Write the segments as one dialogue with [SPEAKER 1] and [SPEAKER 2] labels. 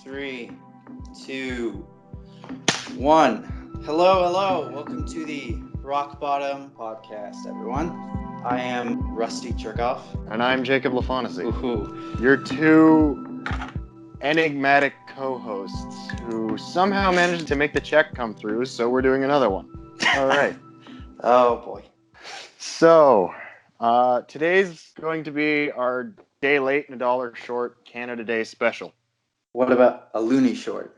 [SPEAKER 1] 3, 2, 1. Hello. Welcome to the Rock Bottom Podcast, everyone. I am Rusty Cherkoff.
[SPEAKER 2] And I'm Jacob LaFontaine.
[SPEAKER 1] Woohoo.
[SPEAKER 2] You're two enigmatic co-hosts who somehow managed to make the check come through, so we're doing another one. All right.
[SPEAKER 1] Oh, boy.
[SPEAKER 2] So, today's going to be our day late and a dollar short Canada Day special.
[SPEAKER 1] What about a loonie short?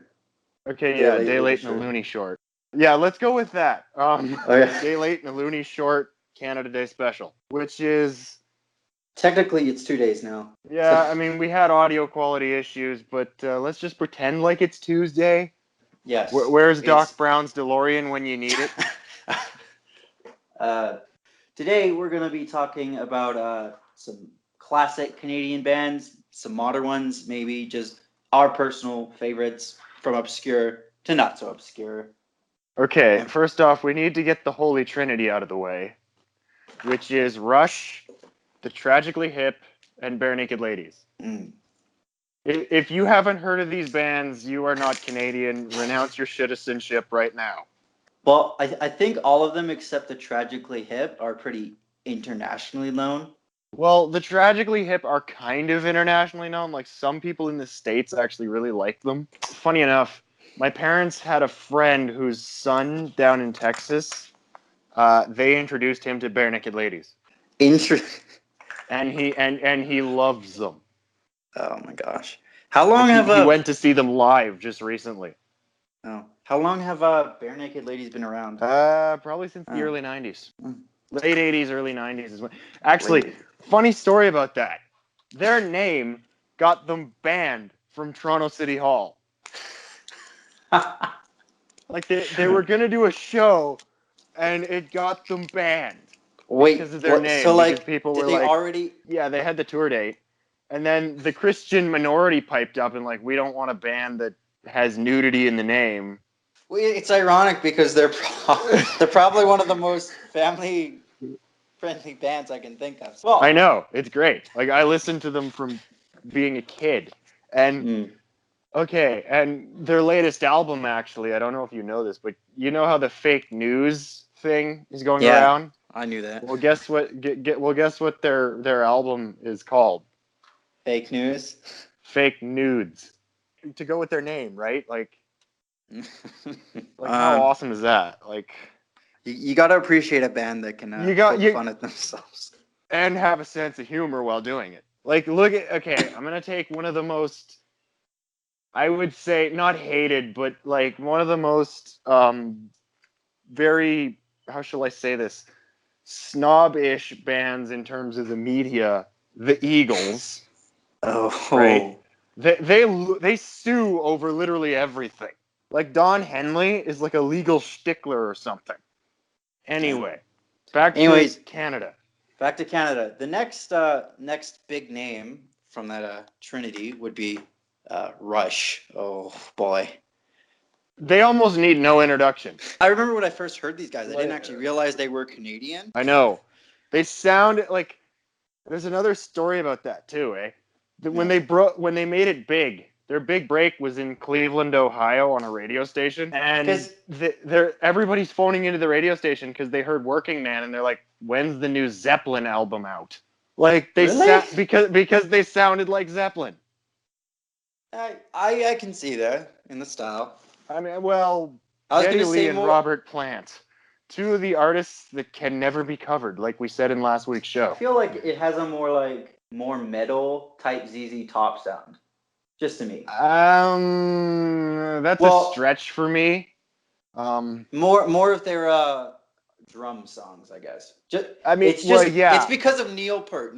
[SPEAKER 2] Okay, day late and a loonie short. Yeah, let's go with that. Day late and a loonie short Canada Day special, which is...
[SPEAKER 1] Technically, it's 2 days now.
[SPEAKER 2] Yeah, I mean, we had audio quality issues, but let's just pretend like it's Tuesday.
[SPEAKER 1] Yes.
[SPEAKER 2] Where's Doc Brown's DeLorean when you need it?
[SPEAKER 1] Today, we're going to be talking about some classic Canadian bands, some modern ones, maybe just our personal favorites from obscure to not so obscure.
[SPEAKER 2] Okay, first off, we need to get the Holy Trinity out of the way, which is Rush, The Tragically Hip, and Bare Naked Ladies.
[SPEAKER 1] Mm.
[SPEAKER 2] If you haven't heard of these bands, you are not Canadian. Renounce your citizenship right now.
[SPEAKER 1] Well, I think all of them except the Tragically Hip are pretty internationally known.
[SPEAKER 2] Well, the Tragically Hip are kind of internationally known. Like, some people in the States actually really like them. Funny enough, my parents had a friend whose son down in Texas, they introduced him to Bare Naked Ladies. And he loves them.
[SPEAKER 1] Oh my gosh. How long
[SPEAKER 2] he went to see them live just recently.
[SPEAKER 1] Oh. How long have Bare Naked Ladies been around?
[SPEAKER 2] Probably since the early 90s. Late 80s, early 90s is when... Actually, funny story about that. Their name got them banned from Toronto City Hall. Like, they were going to do a show, and it got them banned. Because of their name.
[SPEAKER 1] So,
[SPEAKER 2] because people were
[SPEAKER 1] already...
[SPEAKER 2] Yeah, they had the tour date. And then the Christian minority piped up and, we don't want a band that has nudity in the name.
[SPEAKER 1] Well, it's ironic because they're probably one of the most family-friendly bands I can think of.
[SPEAKER 2] Well, I know. It's great. I listened to them from being a kid. And, okay, and their latest album, actually, I don't know if you know this, but you know how the fake news thing is going around?
[SPEAKER 1] I knew that.
[SPEAKER 2] Well, guess what? Guess what their album is called?
[SPEAKER 1] Fake news?
[SPEAKER 2] Fake nudes. To go with their name, right? How awesome is that?
[SPEAKER 1] You got to appreciate a band that can poke fun at themselves.
[SPEAKER 2] And have a sense of humor while doing it. Okay, I'm going to take one of the most, I would say, not hated, but one of the most very, how shall I say this, snobbish bands in terms of the media, the Eagles.
[SPEAKER 1] Oh.
[SPEAKER 2] Right? They sue over literally everything. Don Henley is a legal stickler or something. Anyway, back to Canada.
[SPEAKER 1] Back to Canada. The next big name from that Trinity would be Rush. Oh boy.
[SPEAKER 2] They almost need no introduction.
[SPEAKER 1] I remember when I first heard these guys, I didn't actually realize they were Canadian.
[SPEAKER 2] I know. They sound like... There's another story about that too, eh? When they made it big, their big break was in Cleveland, Ohio, on a radio station, and everybody's phoning into the radio station because they heard Working Man, and they're like, "When's the new Zeppelin album out?" Because they sounded like Zeppelin.
[SPEAKER 1] I can see that in the style.
[SPEAKER 2] I mean, well, Geddy Lee and Robert Plant, two of the artists that can never be covered, like we said in last week's show.
[SPEAKER 1] I feel like it has a more metal type ZZ Top sound, just to me.
[SPEAKER 2] That's a stretch for me.
[SPEAKER 1] More of their drum songs, I guess. It's because of Neil Peart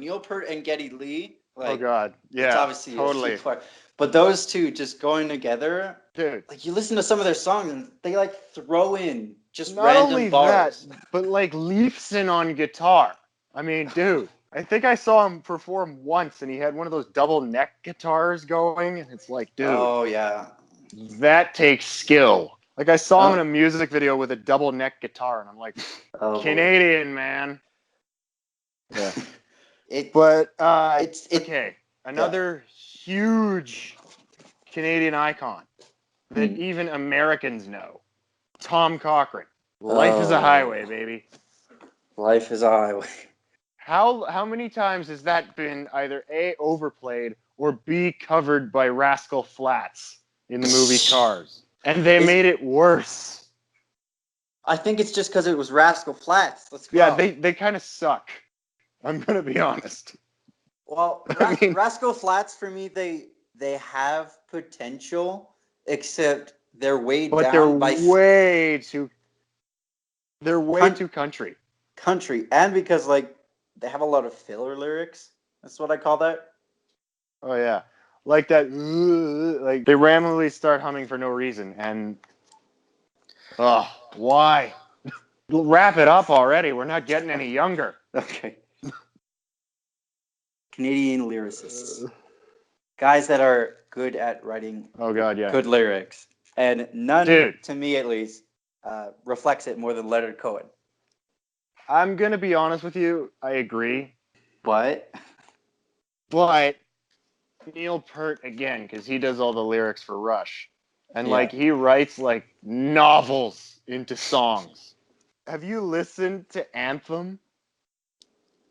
[SPEAKER 1] and Geddy Lee.
[SPEAKER 2] Oh God, yeah,
[SPEAKER 1] it's obviously
[SPEAKER 2] totally.
[SPEAKER 1] A huge but those two just going together,
[SPEAKER 2] dude.
[SPEAKER 1] You listen to some of their songs and they throw in just
[SPEAKER 2] not
[SPEAKER 1] random
[SPEAKER 2] only
[SPEAKER 1] bars.
[SPEAKER 2] That, but Leafson on guitar. I mean, dude. I think I saw him perform once, and he had one of those double neck guitars going, and it's dude.
[SPEAKER 1] Oh, yeah.
[SPEAKER 2] That takes skill. I saw him in a music video with a double neck guitar, and I'm like, Canadian, man. Yeah. Okay. Another huge Canadian icon that even Americans know. Tom Cochrane. Life is a highway, baby.
[SPEAKER 1] Life is a highway.
[SPEAKER 2] How many times has that been either A, overplayed, or B, covered by Rascal Flatts in the movie Cars? And they made it worse.
[SPEAKER 1] I think it's just because it was Rascal Flatts. Let's go.
[SPEAKER 2] Yeah, they kind of suck. I'm going to be honest.
[SPEAKER 1] Well, Rascal Flatts, for me, they have potential, except they're weighed
[SPEAKER 2] But
[SPEAKER 1] down by
[SPEAKER 2] they're way too country.
[SPEAKER 1] Country, and because like they have a lot of filler lyrics. That's what I call that.
[SPEAKER 2] Oh yeah, like that. Like they randomly start humming for no reason, and why? Wrap it up already. We're not getting any younger.
[SPEAKER 1] Okay. Canadian lyricists, guys that are good at writing.
[SPEAKER 2] Oh god, yeah.
[SPEAKER 1] Good lyrics, and none,
[SPEAKER 2] Dude,
[SPEAKER 1] to me at least, reflects it more than Leonard Cohen.
[SPEAKER 2] I'm gonna be honest with you. I agree,
[SPEAKER 1] But
[SPEAKER 2] Neil Peart again, because he does all the lyrics for Rush, and
[SPEAKER 1] Yeah.
[SPEAKER 2] like he writes like novels into songs. Have you listened to Anthem?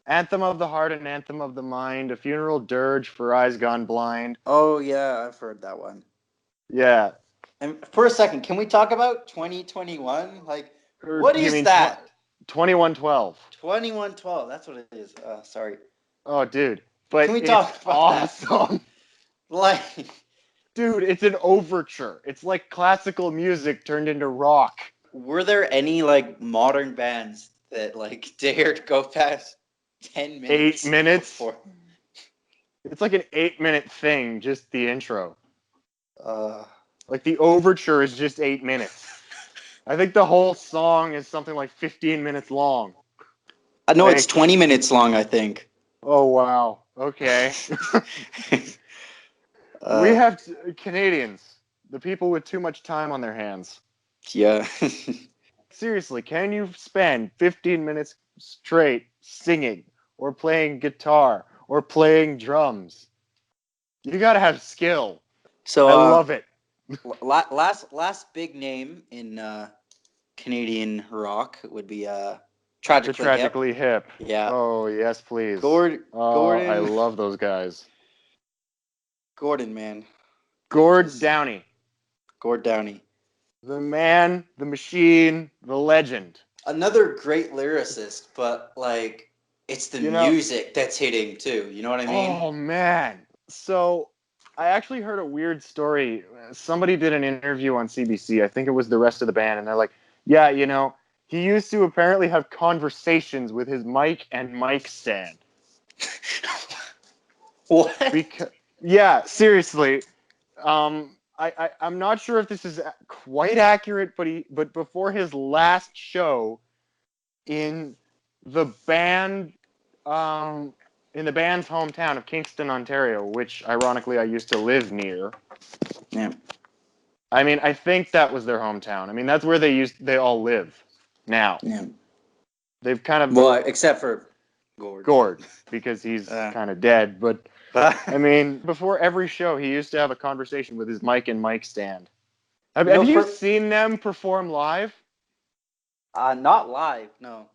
[SPEAKER 2] Anthem of the Heart and Anthem of the Mind, a funeral dirge for eyes gone blind.
[SPEAKER 1] Oh yeah, I've heard that one.
[SPEAKER 2] Yeah.
[SPEAKER 1] And for a second, can we talk about 2021? Like,
[SPEAKER 2] Or
[SPEAKER 1] what
[SPEAKER 2] do you
[SPEAKER 1] is
[SPEAKER 2] mean
[SPEAKER 1] that?
[SPEAKER 2] 2112?
[SPEAKER 1] 2112. That's what it is. Sorry.
[SPEAKER 2] Oh, dude. But
[SPEAKER 1] Can we
[SPEAKER 2] it's
[SPEAKER 1] talk about that?
[SPEAKER 2] awesome.
[SPEAKER 1] Like,
[SPEAKER 2] Dude, it's an overture. It's like classical music turned into rock.
[SPEAKER 1] were there any like modern bands that like dared go past 10 minutes?
[SPEAKER 2] 8 minutes?
[SPEAKER 1] Before?
[SPEAKER 2] It's like an 8-minute thing, just the intro.
[SPEAKER 1] Uh,
[SPEAKER 2] Like the overture is just 8 minutes. I think the whole song is something like 15 minutes long.
[SPEAKER 1] no,
[SPEAKER 2] Like,
[SPEAKER 1] it's 20 minutes long, I think.
[SPEAKER 2] oh, wow. Okay. We have Canadians, the people with too much time on their hands.
[SPEAKER 1] Yeah.
[SPEAKER 2] Seriously, can you spend 15 minutes straight singing or playing guitar or playing drums? You gotta have skill.
[SPEAKER 1] So
[SPEAKER 2] I love it.
[SPEAKER 1] last big name in Canadian rock would be
[SPEAKER 2] The
[SPEAKER 1] Tragically Hip.
[SPEAKER 2] Tragically Hip.
[SPEAKER 1] Yeah.
[SPEAKER 2] Oh, yes, please.
[SPEAKER 1] Gordon.
[SPEAKER 2] I love those guys.
[SPEAKER 1] Gordon, man.
[SPEAKER 2] Gord Downey.
[SPEAKER 1] Gord Downey.
[SPEAKER 2] The man, the machine, the legend.
[SPEAKER 1] Another great lyricist, but like it's the music that's hitting too. You know what I mean?
[SPEAKER 2] Oh man. So I actually heard a weird story. Somebody did an interview on CBC. I think it was the rest of the band, and they're like, "Yeah, he used to apparently have conversations with his mic and mic stand."
[SPEAKER 1] What?
[SPEAKER 2] Yeah, seriously. I'm not sure if this is quite accurate, but before his last show in the band, in the band's hometown of Kingston, Ontario, which ironically I used to live near.
[SPEAKER 1] Yeah.
[SPEAKER 2] I mean, I think that was their hometown. I mean, that's where they all live now.
[SPEAKER 1] Yeah.
[SPEAKER 2] They've kind of
[SPEAKER 1] except for Gord.
[SPEAKER 2] Gord, because he's kind of dead. But I mean, before every show, he used to have a conversation with his mic and mic stand. Have you seen them perform live?
[SPEAKER 1] Not live, no.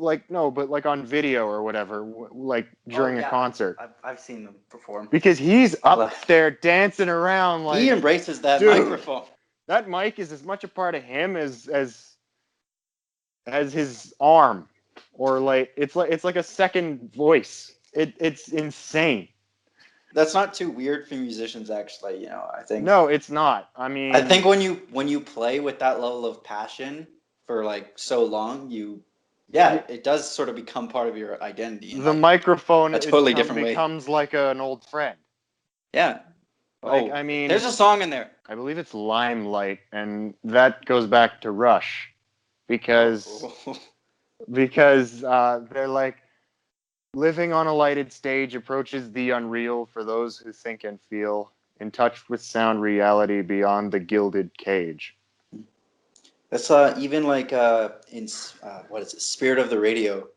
[SPEAKER 2] Like, no, but like on video or whatever, like during a concert.
[SPEAKER 1] I've seen them perform.
[SPEAKER 2] Because he's up there dancing around like...
[SPEAKER 1] He embraces that microphone.
[SPEAKER 2] That mic is as much a part of him as his arm. Or like, it's like a second voice. It's insane.
[SPEAKER 1] That's not too weird for musicians, actually, I think.
[SPEAKER 2] No, it's not. I mean...
[SPEAKER 1] I think when you play with that level of passion for like so long, it does sort of become part of your identity.
[SPEAKER 2] The microphone
[SPEAKER 1] a totally different
[SPEAKER 2] becomes like an old friend.
[SPEAKER 1] Yeah.
[SPEAKER 2] Like, I mean...
[SPEAKER 1] There's a song in there.
[SPEAKER 2] I believe it's Limelight, and that goes back to Rush. Because they're like, living on a lighted stage approaches the unreal for those who think and feel, in touch with sound reality beyond the gilded cage.
[SPEAKER 1] That's even like in what is it, Spirit of the Radio.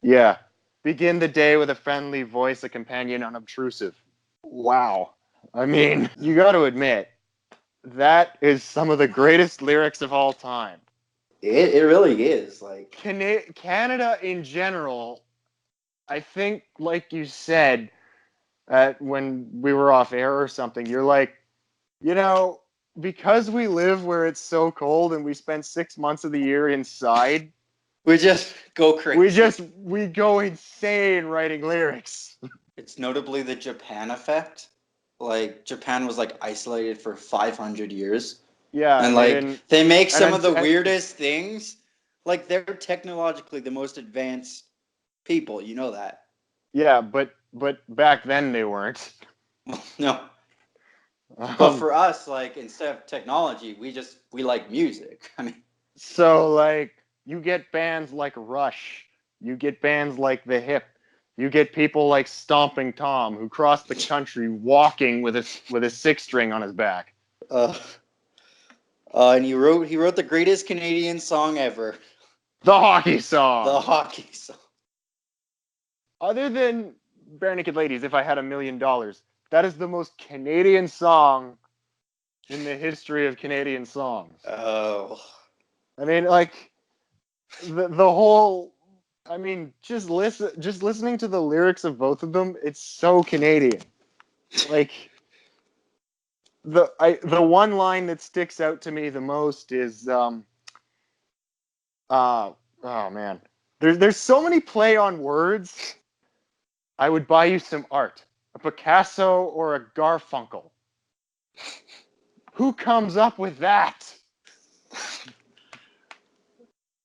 [SPEAKER 2] Yeah. Begin the day with a friendly voice, a companion unobtrusive. Wow. I mean, you got to admit, that is some of the greatest lyrics of all time.
[SPEAKER 1] It really is. Like,
[SPEAKER 2] Canada in general, I think, like you said, when we were off air or something, you're like, you know, because we live where it's so cold and we spend 6 months of the year inside,
[SPEAKER 1] we just go crazy.
[SPEAKER 2] we go insane writing lyrics.
[SPEAKER 1] It's notably the Japan effect. Like, Japan was like isolated for 500 years.
[SPEAKER 2] Yeah,
[SPEAKER 1] And
[SPEAKER 2] and they
[SPEAKER 1] like
[SPEAKER 2] didn't.
[SPEAKER 1] they make some of the
[SPEAKER 2] And
[SPEAKER 1] weirdest things. Like they're technologically the most advanced people, you know that.
[SPEAKER 2] yeah, but back then they weren't.
[SPEAKER 1] No. But
[SPEAKER 2] Um,
[SPEAKER 1] for us, like instead of technology, we like music. I mean,
[SPEAKER 2] so like you get bands like Rush, you get bands like The Hip, you get people like Stomping Tom who cross the country walking with a six string on his back.
[SPEAKER 1] uh, and he wrote the greatest Canadian song ever,
[SPEAKER 2] The hockey
[SPEAKER 1] the
[SPEAKER 2] song.
[SPEAKER 1] hockey song.
[SPEAKER 2] Other than Bare Naked Ladies, if I had $1 million, that is the most Canadian song in the history of Canadian songs.
[SPEAKER 1] Oh,
[SPEAKER 2] I mean, like the whole. I mean, just listening to the lyrics of both of them, it's so Canadian. Like the one line that sticks out to me the most is oh man, there's so many play on words. I would buy you some art, a Picasso or a Garfunkel. Who comes up with that?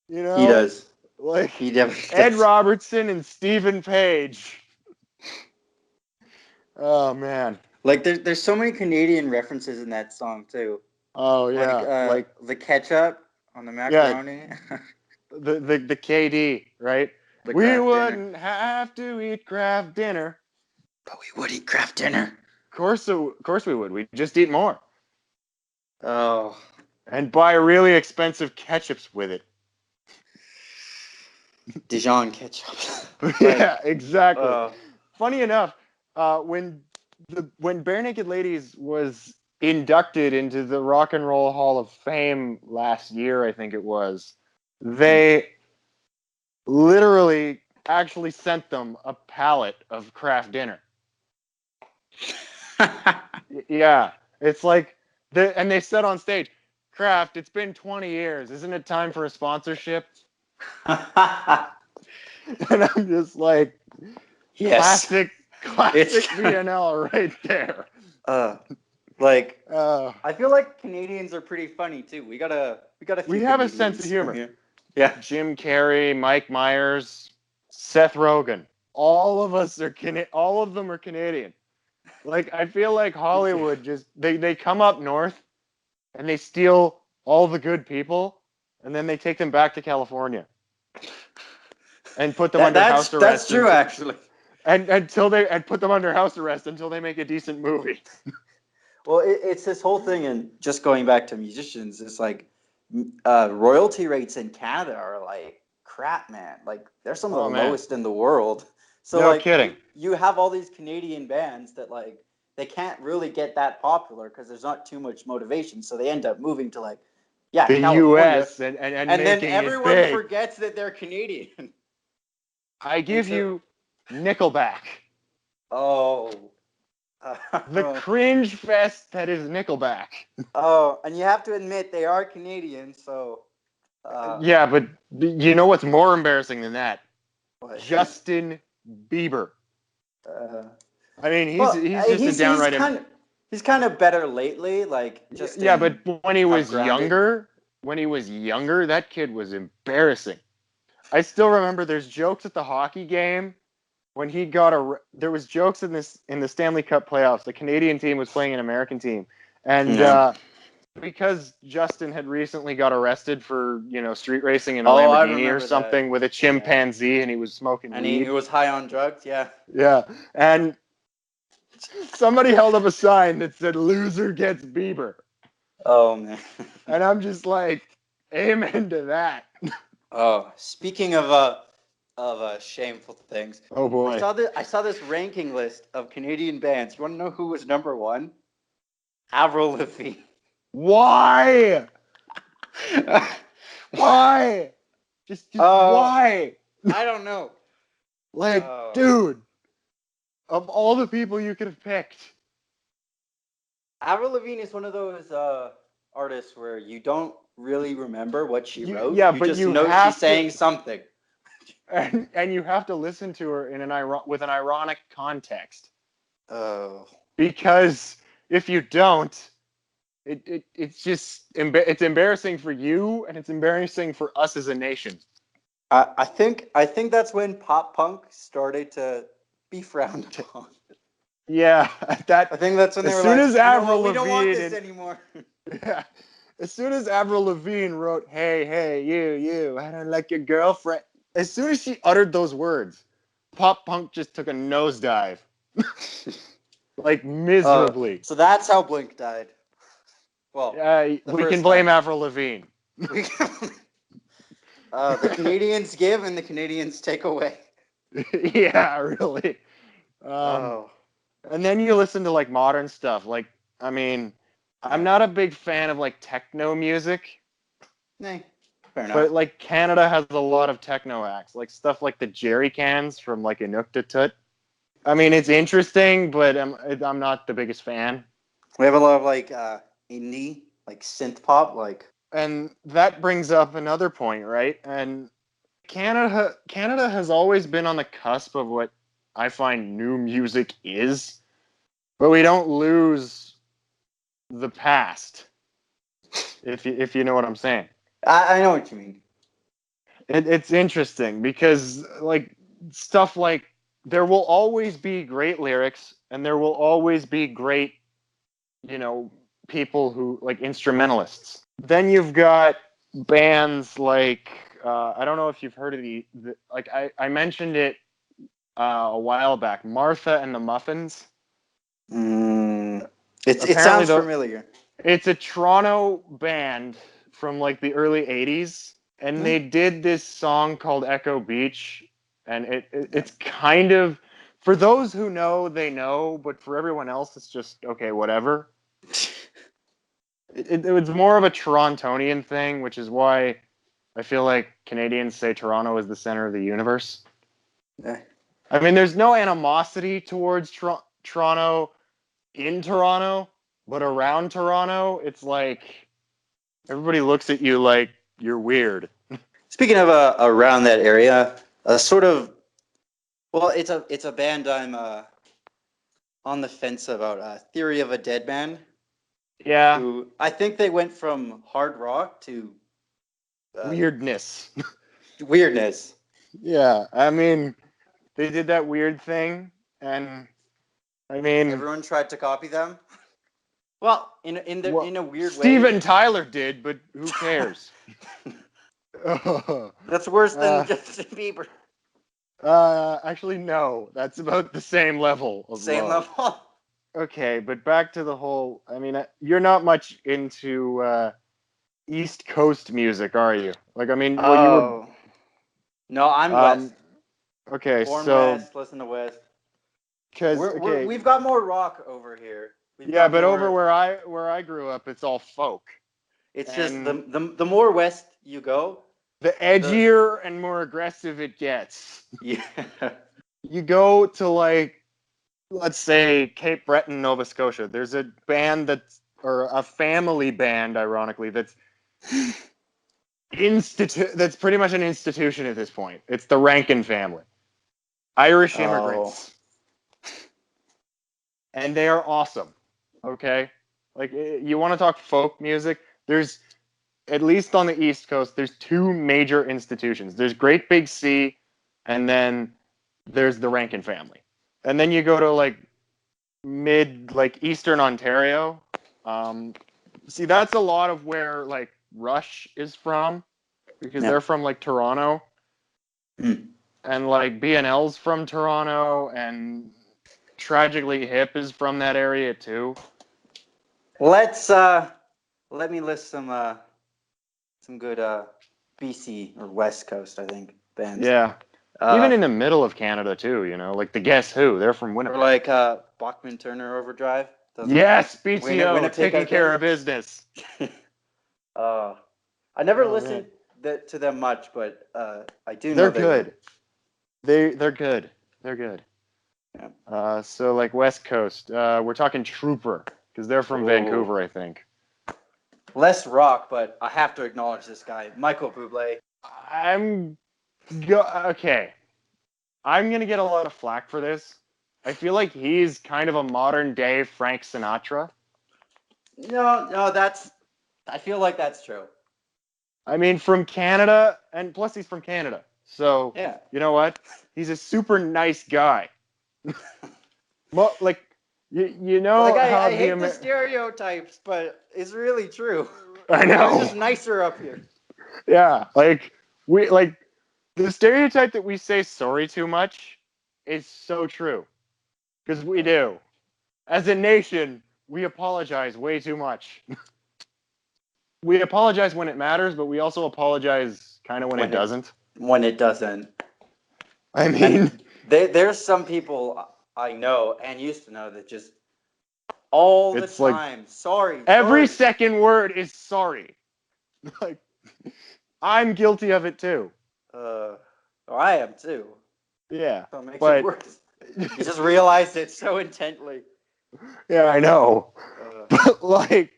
[SPEAKER 2] You
[SPEAKER 1] he
[SPEAKER 2] know,
[SPEAKER 1] does.
[SPEAKER 2] like
[SPEAKER 1] He definitely
[SPEAKER 2] Ed
[SPEAKER 1] does.
[SPEAKER 2] Robertson and Stephen Page. Oh man.
[SPEAKER 1] Like there's so many Canadian references in that song too.
[SPEAKER 2] Oh
[SPEAKER 1] Like
[SPEAKER 2] yeah. Like
[SPEAKER 1] the ketchup on the
[SPEAKER 2] yeah,
[SPEAKER 1] macaroni,
[SPEAKER 2] the KD, right?
[SPEAKER 1] the
[SPEAKER 2] We
[SPEAKER 1] craft dinner.
[SPEAKER 2] wouldn't have to eat craft dinner.
[SPEAKER 1] But we would eat craft dinner.
[SPEAKER 2] Of course we would. We'd just eat more
[SPEAKER 1] Oh,
[SPEAKER 2] and buy really expensive ketchups with it.
[SPEAKER 1] Dijon ketchup. Like,
[SPEAKER 2] Yeah, exactly.
[SPEAKER 1] uh,
[SPEAKER 2] Funny enough, when Bare Naked Ladies was inducted into the Rock and Roll Hall of Fame last year, I think it was, they literally actually sent them a pallet of craft dinner. Yeah, it's like and they said on stage, "Kraft, it's been 20 years. Isn't it time for a sponsorship?" And I'm just like,
[SPEAKER 1] yes,
[SPEAKER 2] classic,
[SPEAKER 1] it's
[SPEAKER 2] classic VNL right there.
[SPEAKER 1] uh, like
[SPEAKER 2] Uh,
[SPEAKER 1] I feel like Canadians are pretty funny too. We got a few
[SPEAKER 2] we have a sense of
[SPEAKER 1] Canadians
[SPEAKER 2] humor.
[SPEAKER 1] here. Yeah,
[SPEAKER 2] Jim Carrey, Mike Myers, Seth Rogen. All of them are Canadian. Like I feel like Hollywood just they come up north and they steal all the good people and then they take them back to California and put them under house
[SPEAKER 1] that's
[SPEAKER 2] arrest
[SPEAKER 1] true
[SPEAKER 2] until
[SPEAKER 1] actually.
[SPEAKER 2] and put them under house arrest until they make a decent movie.
[SPEAKER 1] Well, it's this whole thing, and just going back to musicians, it's like royalty rates in Canada are like crap, man. Like they're some of the
[SPEAKER 2] Oh man,
[SPEAKER 1] lowest in the world. So
[SPEAKER 2] no
[SPEAKER 1] like
[SPEAKER 2] kidding.
[SPEAKER 1] you have all these Canadian bands that like they can't really get that popular because there's not too much motivation. So they end up moving to like yeah
[SPEAKER 2] The
[SPEAKER 1] California,
[SPEAKER 2] U.S. and
[SPEAKER 1] and then
[SPEAKER 2] making it
[SPEAKER 1] everyone
[SPEAKER 2] big.
[SPEAKER 1] forgets that they're Canadian.
[SPEAKER 2] I
[SPEAKER 1] And
[SPEAKER 2] give
[SPEAKER 1] so
[SPEAKER 2] you Nickelback,
[SPEAKER 1] oh.
[SPEAKER 2] the cringe fest that is Nickelback.
[SPEAKER 1] Oh, and you have to admit they are Canadian, so
[SPEAKER 2] Yeah, but you know what's more embarrassing than that?
[SPEAKER 1] what?
[SPEAKER 2] Justin Bieber.
[SPEAKER 1] Uh,
[SPEAKER 2] I mean,
[SPEAKER 1] well,
[SPEAKER 2] he's just a downright.
[SPEAKER 1] he's kind of better lately, like just
[SPEAKER 2] Yeah, but
[SPEAKER 1] in
[SPEAKER 2] when he
[SPEAKER 1] have
[SPEAKER 2] was
[SPEAKER 1] grounded.
[SPEAKER 2] younger, that kid was embarrassing. I still remember there's jokes at the hockey game when he got there was jokes in the Stanley Cup playoffs. The Canadian team was playing an American team, and
[SPEAKER 1] Yeah.
[SPEAKER 2] because Justin had recently got arrested for street racing in a
[SPEAKER 1] Oh, I
[SPEAKER 2] Lamborghini or
[SPEAKER 1] remember that.
[SPEAKER 2] something with a
[SPEAKER 1] Yeah.
[SPEAKER 2] chimpanzee, and he was smoking
[SPEAKER 1] And he
[SPEAKER 2] weed.
[SPEAKER 1] was high on drugs. Yeah.
[SPEAKER 2] Yeah, and somebody held up a sign that said "Loser gets Bieber,"
[SPEAKER 1] Oh man.
[SPEAKER 2] and I'm just like, amen to that.
[SPEAKER 1] Oh, speaking of of shameful things.
[SPEAKER 2] Oh boy.
[SPEAKER 1] I saw this ranking list of Canadian bands. You want to know who was number one? Avril Lavigne.
[SPEAKER 2] Why? Why? Just why?
[SPEAKER 1] I don't know.
[SPEAKER 2] Like, dude, of all the people you could have picked.
[SPEAKER 1] Avril Lavigne is one of those artists where you don't really remember what she wrote.
[SPEAKER 2] Yeah,
[SPEAKER 1] You
[SPEAKER 2] but
[SPEAKER 1] just
[SPEAKER 2] you
[SPEAKER 1] know
[SPEAKER 2] have
[SPEAKER 1] she's saying something.
[SPEAKER 2] and you have to listen to her in with an ironic context.
[SPEAKER 1] Oh.
[SPEAKER 2] Because if you don't, it's just it's embarrassing for you and it's embarrassing for us as a nation.
[SPEAKER 1] I think that's when pop punk started to be frowned upon.
[SPEAKER 2] Yeah,
[SPEAKER 1] I think that's when they
[SPEAKER 2] as
[SPEAKER 1] were
[SPEAKER 2] soon
[SPEAKER 1] like,
[SPEAKER 2] as Avril
[SPEAKER 1] we don't want this
[SPEAKER 2] Lavigne
[SPEAKER 1] anymore.
[SPEAKER 2] yeah, as soon as Avril Lavigne wrote, "Hey, you, I don't like your girlfriend," as soon as she uttered those words, pop punk just took a nosedive, like miserably.
[SPEAKER 1] So that's how Blink died. Well, the
[SPEAKER 2] We can
[SPEAKER 1] first
[SPEAKER 2] blame
[SPEAKER 1] time.
[SPEAKER 2] Avril Lavigne.
[SPEAKER 1] We can, the Canadians give and the Canadians take away.
[SPEAKER 2] Yeah, really. And then you listen to like modern stuff. Like, I mean, I'm not a big fan of like techno music,
[SPEAKER 1] Nay, fair enough.
[SPEAKER 2] but like Canada has a lot of techno acts, like stuff like the Jerry Cans from like Inuktitut. I mean, it's interesting, but I'm not the biggest fan.
[SPEAKER 1] We have a lot of like indie, like synth pop, like.
[SPEAKER 2] And that brings up another point, right? And Canada has always been on the cusp of what I find new music is, but we don't lose the past. If you know what I'm saying.
[SPEAKER 1] I know what you mean.
[SPEAKER 2] It's interesting because like stuff like there will always be great lyrics and there will always be great, you know, people who like instrumentalists. Then you've got bands like I don't know if you've heard of the like I mentioned it a while back, Martha and the Muffins.
[SPEAKER 1] It sounds familiar.
[SPEAKER 2] It's a Toronto band from like the early 80s and they did this song called Echo Beach and it's kind of for those who know they know, but for everyone else it's just okay, whatever. It was more of a Torontonian thing, which is why I feel like Canadians say Toronto is the center of the universe.
[SPEAKER 1] Yeah.
[SPEAKER 2] I mean, there's no animosity towards Toronto in Toronto, but around Toronto, it's like everybody looks at you like you're weird.
[SPEAKER 1] Speaking of around that area, sort of. Well, it's a band I'm on the fence about. Theory of a Dead Man.
[SPEAKER 2] Yeah.
[SPEAKER 1] Who I think they went from hard rock to
[SPEAKER 2] weirdness.
[SPEAKER 1] Weirdness.
[SPEAKER 2] Yeah, I mean, they did that weird thing, and I mean,
[SPEAKER 1] everyone tried to copy them. Well, in a weird way.
[SPEAKER 2] Steven Tyler did, but who cares?
[SPEAKER 1] That's worse than Justin Bieber.
[SPEAKER 2] Actually, no. That's about the same level of
[SPEAKER 1] same
[SPEAKER 2] low.
[SPEAKER 1] level.
[SPEAKER 2] Okay, but back to the whole. I mean, you're not much into East Coast music, are you? Like, I mean, well, you were.
[SPEAKER 1] No, I'm West.
[SPEAKER 2] Okay,
[SPEAKER 1] Born
[SPEAKER 2] so.
[SPEAKER 1] West, listen to West.
[SPEAKER 2] Because okay,
[SPEAKER 1] we've got more rock over here.
[SPEAKER 2] But over where I grew up, it's all folk.
[SPEAKER 1] It's just the more west you go,
[SPEAKER 2] the edgier and more aggressive it gets.
[SPEAKER 1] Yeah.
[SPEAKER 2] You go to like, let's say Cape Breton, Nova Scotia. There's a band or a family band, ironically, that's that's pretty much an institution at this point. It's the Rankin family. Irish immigrants. And they are awesome. Okay? Like, you want to talk folk music? There's, at least on the East Coast, there's two major institutions. There's Great Big Sea, and then there's the Rankin family. And then you go to, like, Eastern Ontario. See, that's a lot of where, like, Rush is from, because they're from, like, Toronto. And, like, BNL's from Toronto, and Tragically Hip is from that area too.
[SPEAKER 1] Let me list some good BC or West Coast, I think, bands.
[SPEAKER 2] Yeah. Even in the middle of Canada too, like the Guess Who, they're from
[SPEAKER 1] or
[SPEAKER 2] Winnipeg.
[SPEAKER 1] like Bachman Turner Overdrive.
[SPEAKER 2] Yes, BTO,
[SPEAKER 1] Winnipeg
[SPEAKER 2] taking care of business.
[SPEAKER 1] I never
[SPEAKER 2] Oh,
[SPEAKER 1] listened to them much, but I do know
[SPEAKER 2] they're
[SPEAKER 1] they
[SPEAKER 2] good.
[SPEAKER 1] were.
[SPEAKER 2] They're good. They're good.
[SPEAKER 1] Yeah.
[SPEAKER 2] So like West Coast, we're talking Trooper because they're from Vancouver, I think.
[SPEAKER 1] Less rock, but I have to acknowledge this guy, Michael Bublé.
[SPEAKER 2] Okay. I'm gonna get a lot of flack for this. I feel like he's kind of a modern day Frank Sinatra.
[SPEAKER 1] No, I feel like that's true.
[SPEAKER 2] I mean, from Canada, and plus he's from Canada. So,
[SPEAKER 1] Yeah.
[SPEAKER 2] you know what? He's a super nice guy. Like, you know
[SPEAKER 1] Like
[SPEAKER 2] how
[SPEAKER 1] I hate the stereotypes, but it's really true.
[SPEAKER 2] I
[SPEAKER 1] We're
[SPEAKER 2] know.
[SPEAKER 1] just nicer up here.
[SPEAKER 2] Yeah, the stereotype that we say sorry too much is so true. Because we do. As a nation, we apologize way too much. We apologize when it matters, but we also apologize kind of when it doesn't.
[SPEAKER 1] When it doesn't.
[SPEAKER 2] I mean,
[SPEAKER 1] there's some people I know and used to know that just all the
[SPEAKER 2] it's like
[SPEAKER 1] time, sorry.
[SPEAKER 2] every second word is sorry. Like, I'm guilty of it too.
[SPEAKER 1] I am too.
[SPEAKER 2] Yeah,
[SPEAKER 1] So it makes
[SPEAKER 2] but
[SPEAKER 1] it worse. You just realized it so intently.
[SPEAKER 2] yeah, I know. But like,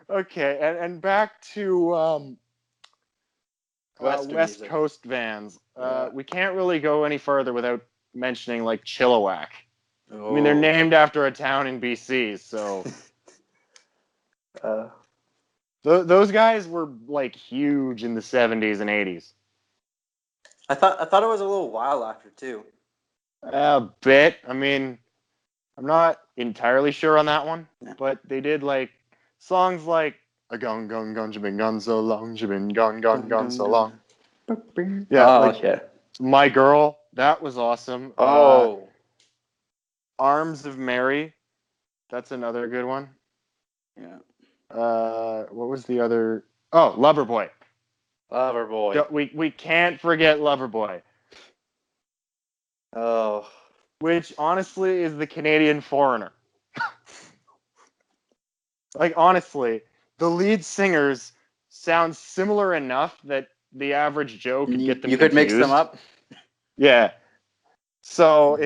[SPEAKER 2] okay, and back to
[SPEAKER 1] Western
[SPEAKER 2] West
[SPEAKER 1] music.
[SPEAKER 2] Coast vans.
[SPEAKER 1] Yeah.
[SPEAKER 2] We can't really go any further without mentioning like Chilliwack.
[SPEAKER 1] Oh.
[SPEAKER 2] I mean, they're named after a town in BC, so those guys were like huge in the 70s and 80s.
[SPEAKER 1] I thought it was a little while after too.
[SPEAKER 2] A bit. I mean, I'm not entirely sure on that one,
[SPEAKER 1] Yeah.
[SPEAKER 2] but they did like songs like "A gun gun gun, been gone so long, been gone gone gone so long." Yeah, like "My Girl," that was awesome. "Arms of Mary," that's another good one.
[SPEAKER 1] Yeah.
[SPEAKER 2] What was the other? Oh, Loverboy.
[SPEAKER 1] Loverboy.
[SPEAKER 2] We can't forget Loverboy.
[SPEAKER 1] Oh.
[SPEAKER 2] Which honestly is the Canadian Foreigner. Like honestly, the lead singers sound similar enough that the average Joe could get them
[SPEAKER 1] You
[SPEAKER 2] confused.
[SPEAKER 1] could mix them up.
[SPEAKER 2] Yeah. So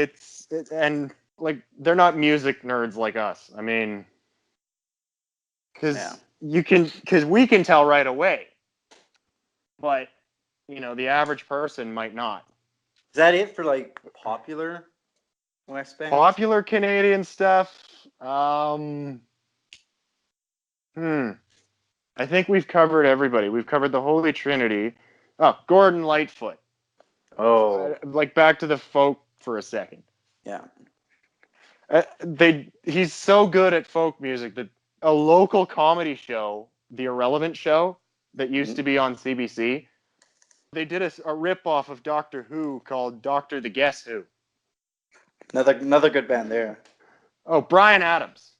[SPEAKER 2] and like they're not music nerds like us. I mean, because we can tell right away, but the average person might not.
[SPEAKER 1] Is that it for like popular West bands?
[SPEAKER 2] Popular Canadian stuff. I think we've covered everybody. We've covered the Holy Trinity. Oh, Gordon Lightfoot.
[SPEAKER 1] Oh.
[SPEAKER 2] Like back to the folk for a second.
[SPEAKER 1] Yeah.
[SPEAKER 2] He's so good at folk music that a local comedy show, The Irrelevant Show, that used to be on CBC, they did a rip-off of Doctor Who called Doctor the Guess Who.
[SPEAKER 1] Another good band there.
[SPEAKER 2] Oh, Bryan Adams.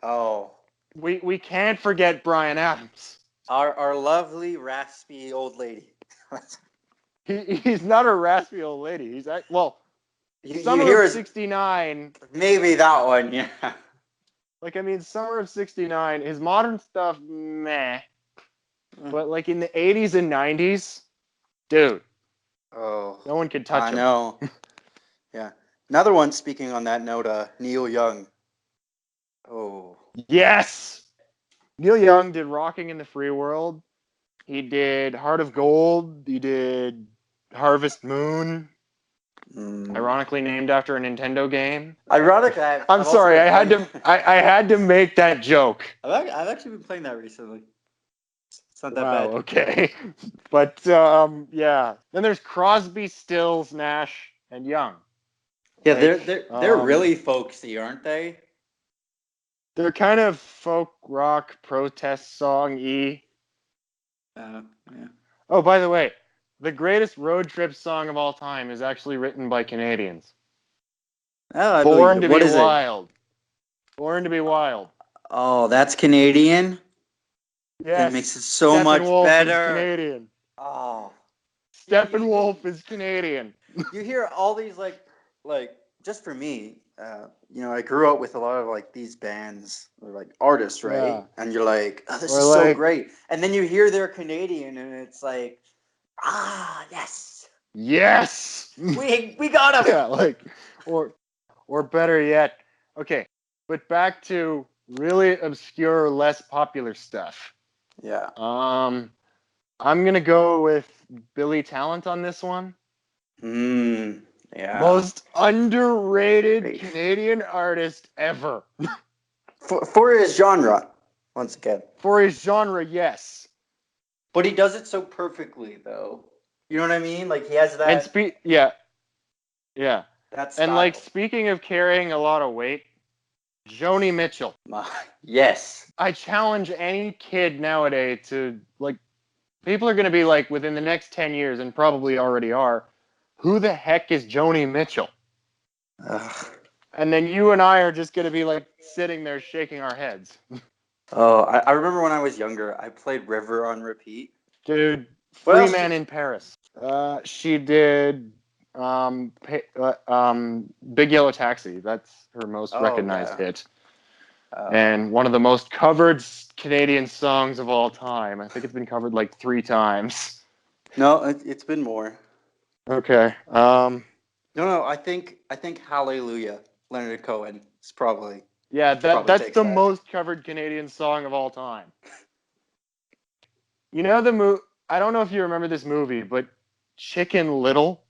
[SPEAKER 1] Oh.
[SPEAKER 2] We can't forget Bryan Adams.
[SPEAKER 1] Our lovely raspy old lady.
[SPEAKER 2] He's not a raspy old lady. He's Summer of '69.
[SPEAKER 1] Maybe that one, yeah.
[SPEAKER 2] Like, I mean, Summer of '69, his modern stuff, meh. But, like, in the 80s and 90s, dude.
[SPEAKER 1] Oh.
[SPEAKER 2] No one could touch him.
[SPEAKER 1] I know. Yeah. Another one, speaking on that note, Neil Young. Oh.
[SPEAKER 2] Yes! Neil Young did Rocking in the Free World. He did Heart of Gold. He did Harvest Moon. Ironically named after a Nintendo game.
[SPEAKER 1] Ironically,
[SPEAKER 2] I'm sorry, I had to make that joke.
[SPEAKER 1] I've actually been playing that recently. It's not that
[SPEAKER 2] Wow,
[SPEAKER 1] bad.
[SPEAKER 2] okay. But yeah. Then there's Crosby, Stills, Nash, and Young.
[SPEAKER 1] Yeah, they're really folksy, aren't they?
[SPEAKER 2] They're kind of folk rock protest song-y.
[SPEAKER 1] Yeah.
[SPEAKER 2] Oh, by the way, the greatest road trip song of all time is actually written by Canadians.
[SPEAKER 1] Oh,
[SPEAKER 2] Born to be Wild. Born to be Wild.
[SPEAKER 1] Oh, that's Canadian?
[SPEAKER 2] Yes.
[SPEAKER 1] That makes it much better.
[SPEAKER 2] Is Canadian.
[SPEAKER 1] Oh.
[SPEAKER 2] Steppenwolf is Canadian.
[SPEAKER 1] you hear all these like just for me, I grew up with a lot of like these bands or like artists, right?
[SPEAKER 2] Yeah.
[SPEAKER 1] And you're like, oh, this
[SPEAKER 2] Or
[SPEAKER 1] is so
[SPEAKER 2] like,
[SPEAKER 1] great. And then you hear they're Canadian, and it's like, yes,
[SPEAKER 2] yes.
[SPEAKER 1] we got them.
[SPEAKER 2] Yeah, like, or or better yet, okay, but back to really obscure, less popular stuff.
[SPEAKER 1] Yeah.
[SPEAKER 2] I'm gonna go with Billy Talent on this one.
[SPEAKER 1] Yeah.
[SPEAKER 2] Most underrated
[SPEAKER 1] Great.
[SPEAKER 2] Canadian artist ever.
[SPEAKER 1] For his genre, once again.
[SPEAKER 2] For his genre, yes.
[SPEAKER 1] But he does it so perfectly, though. You know what I mean? Like he has
[SPEAKER 2] And yeah, yeah.
[SPEAKER 1] that
[SPEAKER 2] And like
[SPEAKER 1] style.
[SPEAKER 2] speaking of carrying a lot of weight, Joni Mitchell.
[SPEAKER 1] Yes.
[SPEAKER 2] I challenge any kid nowadays to like people are going to be like within the next 10 years and probably already are, who the heck is Joni Mitchell?
[SPEAKER 1] Ugh.
[SPEAKER 2] And then you and I are just going to be like sitting there shaking our heads.
[SPEAKER 1] Oh, I remember when I was younger, I played River on repeat.
[SPEAKER 2] Dude,
[SPEAKER 1] What
[SPEAKER 2] Free
[SPEAKER 1] else?
[SPEAKER 2] Man in Paris. She did Big Yellow Taxi. That's her most
[SPEAKER 1] Oh
[SPEAKER 2] recognized
[SPEAKER 1] yeah.
[SPEAKER 2] hit.
[SPEAKER 1] Uh,
[SPEAKER 2] And one of the most covered Canadian songs of all time. I think it's been covered like 3 times.
[SPEAKER 1] no, it's been more.
[SPEAKER 2] Okay.
[SPEAKER 1] No, I think Hallelujah, Leonard Cohen is probably
[SPEAKER 2] Yeah,
[SPEAKER 1] probably
[SPEAKER 2] that's
[SPEAKER 1] takes
[SPEAKER 2] the
[SPEAKER 1] that.
[SPEAKER 2] most covered Canadian song of all time. You know the movie? I don't know if you remember this movie, but Chicken Little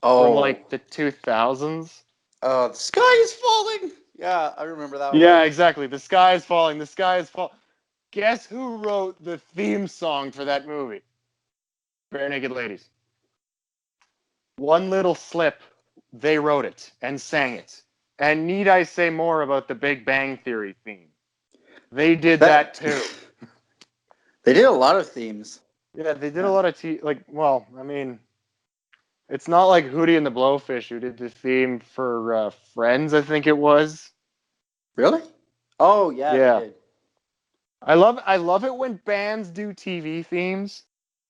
[SPEAKER 2] from
[SPEAKER 1] Oh,
[SPEAKER 2] like the 2000s.
[SPEAKER 1] the sky is falling. Yeah, I remember that
[SPEAKER 2] Yeah,
[SPEAKER 1] one.
[SPEAKER 2] exactly. The sky is falling. The sky is falling. Guess who wrote the theme song for that movie? Bare Naked Ladies. One Little Slip. They wrote it and sang it. And need I say more about the Big Bang Theory theme? They did that
[SPEAKER 1] That
[SPEAKER 2] too.
[SPEAKER 1] they did a lot of themes.
[SPEAKER 2] Yeah, they did a
[SPEAKER 1] Yeah.
[SPEAKER 2] lot of like. Well, I mean, it's not like Hootie and the Blowfish who did the theme for Friends. I think it was.
[SPEAKER 1] Really? Oh yeah, they
[SPEAKER 2] Yeah,
[SPEAKER 1] did.
[SPEAKER 2] I love it when bands do TV themes,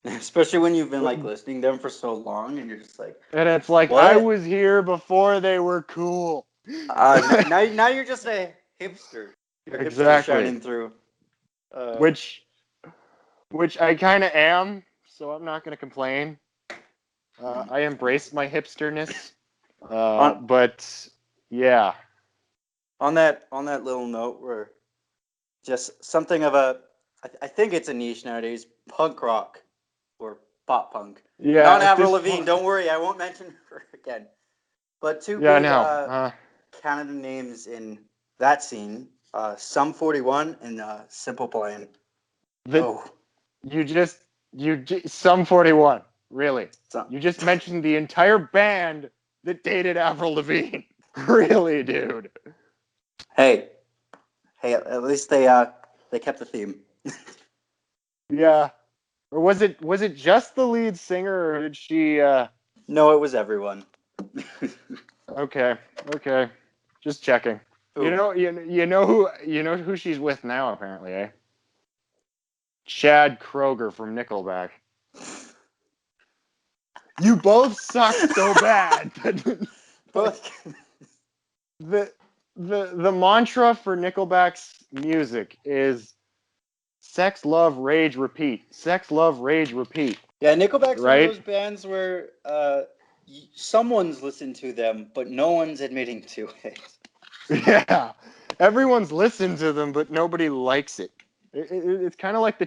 [SPEAKER 1] Especially when you've been like listening to them for so long, and you're just like,
[SPEAKER 2] and it's like I
[SPEAKER 1] what?
[SPEAKER 2] was here before they were cool.
[SPEAKER 1] Now you're just a hipster. Your hipster
[SPEAKER 2] Exactly.
[SPEAKER 1] shining through. Uh,
[SPEAKER 2] Which I kind of am, so I'm not gonna complain. I embrace my hipsterness,
[SPEAKER 1] on
[SPEAKER 2] but yeah,
[SPEAKER 1] on that little note, where just something of a, I think it's a niche nowadays, punk rock or pop punk.
[SPEAKER 2] yeah.
[SPEAKER 1] Not
[SPEAKER 2] At
[SPEAKER 1] Avril
[SPEAKER 2] this
[SPEAKER 1] Lavigne.
[SPEAKER 2] point,
[SPEAKER 1] Don't worry, I won't mention her again. But two
[SPEAKER 2] yeah,
[SPEAKER 1] big
[SPEAKER 2] no.
[SPEAKER 1] Canada names in that scene: Sum 41 and Simple Plan.
[SPEAKER 2] The
[SPEAKER 1] Oh,
[SPEAKER 2] Sum 41. Really?
[SPEAKER 1] so,
[SPEAKER 2] You just mentioned the entire band that dated Avril Lavigne. Really, dude?
[SPEAKER 1] hey, at least they kept the theme.
[SPEAKER 2] Yeah. Or was it just the lead singer, or did she?
[SPEAKER 1] No, it was everyone.
[SPEAKER 2] Okay, okay. Just checking. You
[SPEAKER 1] Ooh.
[SPEAKER 2] know, you know who she's with now, apparently, eh? Chad Kroger from Nickelback. You both suck so bad. Like
[SPEAKER 1] Both.
[SPEAKER 2] the the mantra for Nickelback's music is sex, love, rage, repeat. Sex, love, rage, repeat.
[SPEAKER 1] Yeah, Nickelback's one of
[SPEAKER 2] Right?
[SPEAKER 1] those bands where someone's listened to them, but no one's admitting to it.
[SPEAKER 2] Yeah. Everyone's listened to them, but nobody likes it. It's kind of like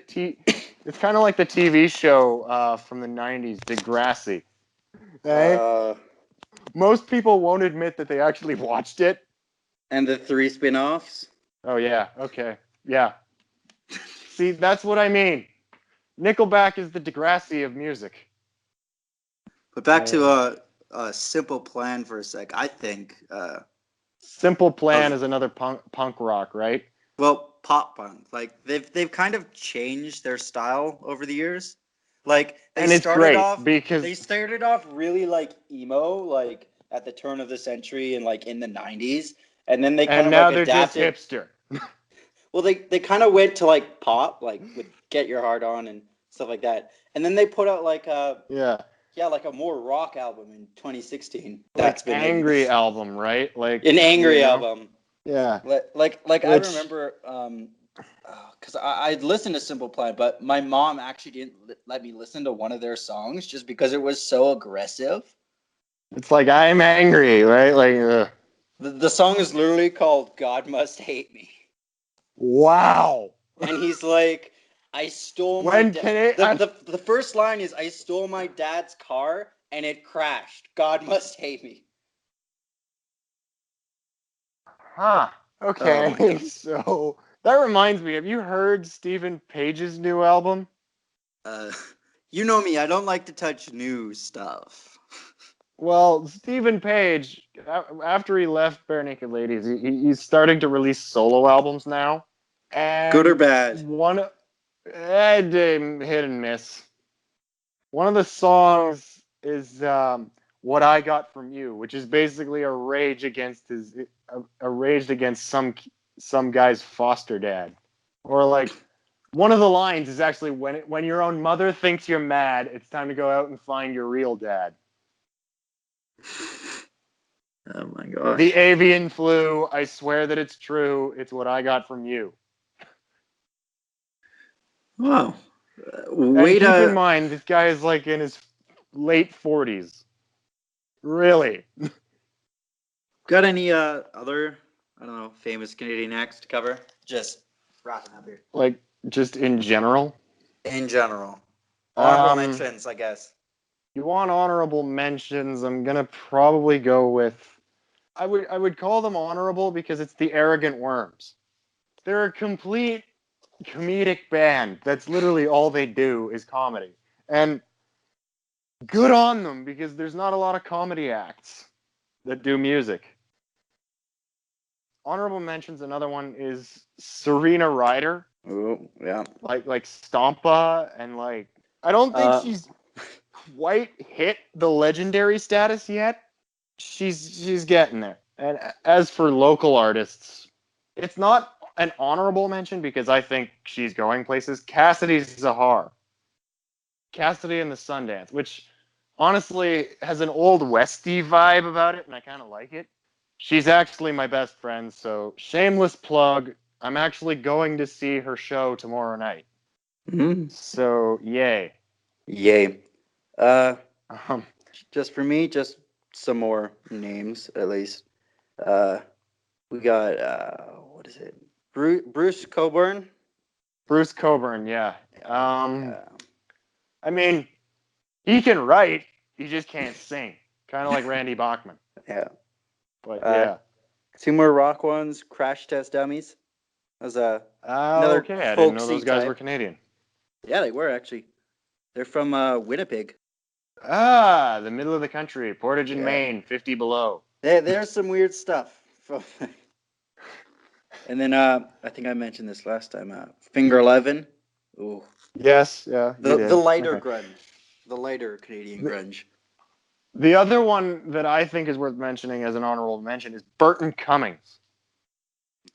[SPEAKER 2] It's kind of like the TV show from the '90s, Degrassi. Eh?
[SPEAKER 1] Uh,
[SPEAKER 2] Most people won't admit that they actually watched it.
[SPEAKER 1] and the three spin-offs.
[SPEAKER 2] Oh yeah. Okay. Yeah. See, that's what I mean. Nickelback is the Degrassi of music.
[SPEAKER 1] But back to
[SPEAKER 2] Uh,
[SPEAKER 1] a simple plan for a sec. I think
[SPEAKER 2] Simple Plan
[SPEAKER 1] of
[SPEAKER 2] is another punk rock, right?
[SPEAKER 1] well, pop punk. Like they've kind of changed their style over the years. Like
[SPEAKER 2] And it's great
[SPEAKER 1] they
[SPEAKER 2] because
[SPEAKER 1] started off really like emo, like at the turn of the century and like in the 90s, and then they kind
[SPEAKER 2] and
[SPEAKER 1] of like
[SPEAKER 2] now they're just
[SPEAKER 1] adapted.
[SPEAKER 2] hipster.
[SPEAKER 1] Well, they kind of went to like pop, like with Get Your Heart On and stuff like that. And then they put out like
[SPEAKER 2] Yeah.
[SPEAKER 1] Yeah, like a more rock album in 2016.
[SPEAKER 2] Like
[SPEAKER 1] That's been
[SPEAKER 2] angry album, right? Like
[SPEAKER 1] an angry
[SPEAKER 2] you know?
[SPEAKER 1] album.
[SPEAKER 2] Yeah.
[SPEAKER 1] Like I
[SPEAKER 2] Which
[SPEAKER 1] remember, because I listened to Simple Plan, but my mom actually didn't let me listen to one of their songs just because it was so aggressive.
[SPEAKER 2] it's like I'm angry, right? Like
[SPEAKER 1] The song is literally called "God Must Hate Me,"
[SPEAKER 2] wow.
[SPEAKER 1] and he's like, "I stole my
[SPEAKER 2] When
[SPEAKER 1] dad."
[SPEAKER 2] can it
[SPEAKER 1] The first line is, "I stole my dad's car and it crashed. God must hate me."
[SPEAKER 2] Huh.
[SPEAKER 1] Oh my
[SPEAKER 2] Okay.
[SPEAKER 1] god.
[SPEAKER 2] So that reminds me, have you heard Stephen Page's new album?
[SPEAKER 1] Uh, you know me. I don't like to touch new stuff.
[SPEAKER 2] Well, Stephen Page, after he left Bare Naked Ladies, he's starting to release solo albums now.
[SPEAKER 1] Good or
[SPEAKER 2] And
[SPEAKER 1] bad?
[SPEAKER 2] one, hit and miss. One of the songs is "What I Got from You," which is basically a rage against a rage against some guy's foster dad, or like one of the lines is actually when your own mother thinks you're mad, it's time to go out and find your real dad.
[SPEAKER 1] Oh my
[SPEAKER 2] The
[SPEAKER 1] gosh.
[SPEAKER 2] avian flu. I swear that it's true. It's what I got from you.
[SPEAKER 1] Wow.
[SPEAKER 2] And
[SPEAKER 1] Way
[SPEAKER 2] keep in
[SPEAKER 1] to
[SPEAKER 2] mind, this guy is like in his late 40s. Really?
[SPEAKER 1] got any other I don't know famous Canadian acts to cover? Just wrapping up here.
[SPEAKER 2] Like, just in general.
[SPEAKER 1] In general, honorable
[SPEAKER 2] Um,
[SPEAKER 1] mentions, I guess.
[SPEAKER 2] you want honorable mentions? I'm gonna probably go with. I would call them honorable because it's the Arrogant Worms. They're a complete comedic band. That's literally all they do is comedy. And good on them because there's not a lot of comedy acts that do music. Honorable mentions, another one is Serena Ryder,
[SPEAKER 1] Oh yeah.
[SPEAKER 2] like Stompa, and like I don't think
[SPEAKER 1] Uh,
[SPEAKER 2] she's quite hit the legendary status yet. She's getting there. And as for local artists, it's not an honorable mention because I think she's going places. Cassidy Zahar, Cassidy and the Sundance, which honestly has an old Westy vibe about it, and I kind of like it. She's actually my best friend, so shameless plug. I'm actually going to see her show tomorrow night.
[SPEAKER 1] mhm.
[SPEAKER 2] So yay.
[SPEAKER 1] Yay. Uh,
[SPEAKER 2] Um,
[SPEAKER 1] just for me, just some more names at least. Uh, we got what is it? Bruce Coburn.
[SPEAKER 2] Bruce Coburn, yeah. Um,
[SPEAKER 1] Uh,
[SPEAKER 2] I mean, he can write, he just can't sing. Kind of like Randy Bachman.
[SPEAKER 1] yeah.
[SPEAKER 2] But
[SPEAKER 1] Uh,
[SPEAKER 2] yeah.
[SPEAKER 1] two more rock ones. Crash Test Dummies. That was another
[SPEAKER 2] Okay, I didn't know
[SPEAKER 1] folksy
[SPEAKER 2] those guys were
[SPEAKER 1] type.
[SPEAKER 2] Canadian.
[SPEAKER 1] Yeah, they were actually. They're from Winnipeg.
[SPEAKER 2] Ah, the middle of the country, Portage in
[SPEAKER 1] Yeah.
[SPEAKER 2] Maine, 50 below.
[SPEAKER 1] There's some weird stuff. And then I think I mentioned this last time. Finger 11. Ooh.
[SPEAKER 2] Yes, yeah, you
[SPEAKER 1] The
[SPEAKER 2] did.
[SPEAKER 1] lighter
[SPEAKER 2] Okay.
[SPEAKER 1] grunge. The lighter Canadian
[SPEAKER 2] The,
[SPEAKER 1] grunge.
[SPEAKER 2] the other one that I think is worth mentioning as an honorable mention is Burton Cummings,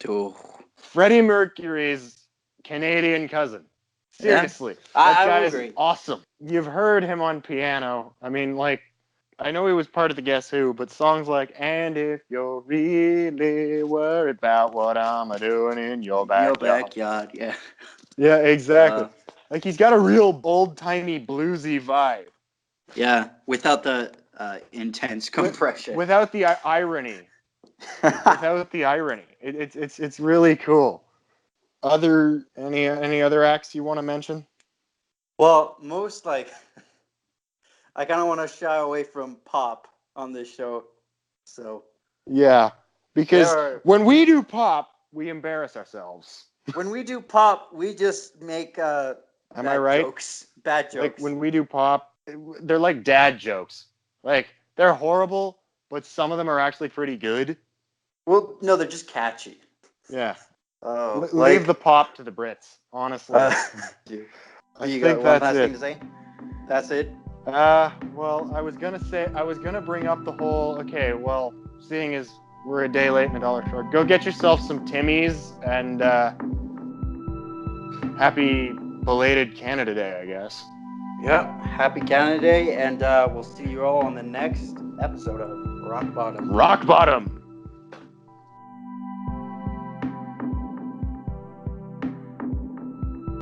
[SPEAKER 1] Ooh.
[SPEAKER 2] Freddie Mercury's Canadian cousin.
[SPEAKER 1] Yeah,
[SPEAKER 2] Seriously, that
[SPEAKER 1] I
[SPEAKER 2] guy
[SPEAKER 1] would
[SPEAKER 2] is
[SPEAKER 1] agree.
[SPEAKER 2] awesome. You've heard him on piano. I mean, like, I know he was part of the Guess Who, but songs like "And If You're Really Worried About What I'm a Doing in Your
[SPEAKER 1] Your
[SPEAKER 2] Backyard."
[SPEAKER 1] backyard, yeah.
[SPEAKER 2] Yeah, exactly.
[SPEAKER 1] Uh,
[SPEAKER 2] Like he's got a real old timey bluesy vibe,
[SPEAKER 1] yeah, without the intense
[SPEAKER 2] with,
[SPEAKER 1] compression.
[SPEAKER 2] without the irony. Without the irony, it's really cool. Any other acts you want to mention?
[SPEAKER 1] Well, most like I kind of want to shy away from pop on this show. So
[SPEAKER 2] Yeah,
[SPEAKER 1] there
[SPEAKER 2] because
[SPEAKER 1] are
[SPEAKER 2] when we do pop, we embarrass ourselves.
[SPEAKER 1] when we do pop, we just make
[SPEAKER 2] Am I
[SPEAKER 1] bad
[SPEAKER 2] right?
[SPEAKER 1] jokes. Bad
[SPEAKER 2] Like
[SPEAKER 1] jokes.
[SPEAKER 2] when we do pop, they're like dad jokes. Like they're horrible, but some of them are actually pretty good.
[SPEAKER 1] Well, no, they're just catchy.
[SPEAKER 2] Yeah.
[SPEAKER 1] Oh,
[SPEAKER 2] Leave the
[SPEAKER 1] like
[SPEAKER 2] pop to the Brits, honestly.
[SPEAKER 1] uh,
[SPEAKER 2] I
[SPEAKER 1] you got
[SPEAKER 2] think
[SPEAKER 1] one
[SPEAKER 2] that's
[SPEAKER 1] last thing to
[SPEAKER 2] it.
[SPEAKER 1] say? That's it.
[SPEAKER 2] Well, I was gonna bring up the whole. Okay, well, seeing as we're a day late and a dollar short, go get yourself some Timmies and happy belated Canada Day, I guess.
[SPEAKER 1] Yeah, happy Canada Day, and we'll see you all on the next episode of Rock Bottom.
[SPEAKER 2] Rock bottom.